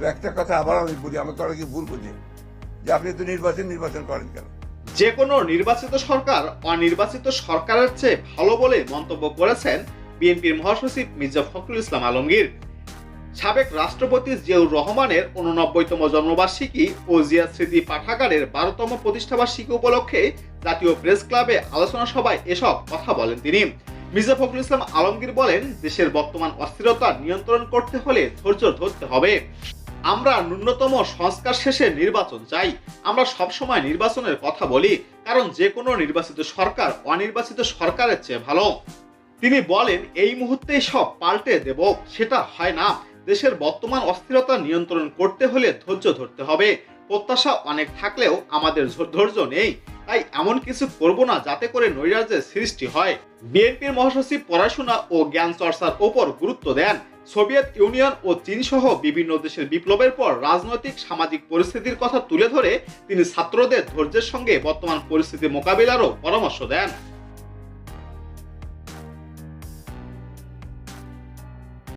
তো একটা কথা আবার আমি বলি, আমি কারো কি ভুল বুঝি যে আপনি তো নির্বাচন করেন কেন? যে কোনো নির্বাচিত সরকার অনির্বাচিত সরকারের চেয়ে ভালো বলে মন্তব্য করেছেন বিএনপির মহাসচিব মির্জা ফখরুল ইসলাম আলমগীর। সাবেক রাষ্ট্রপতি জিয়াউর রহমানের 89তম জন্মবার্ষিকী ও জিয়া স্মৃতি পাঠাগারের 12তম প্রতিষ্ঠাবার্ষিকী উপলক্ষে জাতীয় প্রেস ক্লাবে আলোচনা সভায় এসব কথা বলেন তিনি। মির্জা ফখরুল ইসলাম আলমগীর বলেন, দেশের বর্তমান অস্থিরতা নিয়ন্ত্রণ করতে হলে ধৈর্য ধরতে হবে। আমরা ন্যূনতম সংস্কার শেষে নির্বাচন চাই। আমরা সবসময় নির্বাচনের কথা বলি, কারণ যে কোনো নির্বাচিত সরকার অনির্বাচিত সরকারের চেয়ে ভালো। তিনি বলেন, এই মুহূর্তেই সব পাল্টে দেব, সেটা হয় না। দেশের বর্তমান অস্থিরতা নিয়ন্ত্রণ করতে হলে ধৈর্য ধরতে হবে। প্রত্যাশা অনেক থাকলেও আমাদের ধৈর্য নেই, তাই এমন কিছু করব না যাতে করে নৈরাজ্যের সৃষ্টি হয়। বিএনপির মহাসচিব পড়াশোনা ও জ্ঞান চর্চার ওপর গুরুত্ব দেন। সোভিয়েত ইউনিয়ন ও চীন সহ বিভিন্ন দেশের বিপ্লবের পর রাজনৈতিক সামাজিক পরিস্থিতির কথা তুলে ধরে তিনি ছাত্রদের ধৈর্যের সঙ্গে বর্তমান পরিস্থিতি মোকাবিলারও পরামর্শ দেন।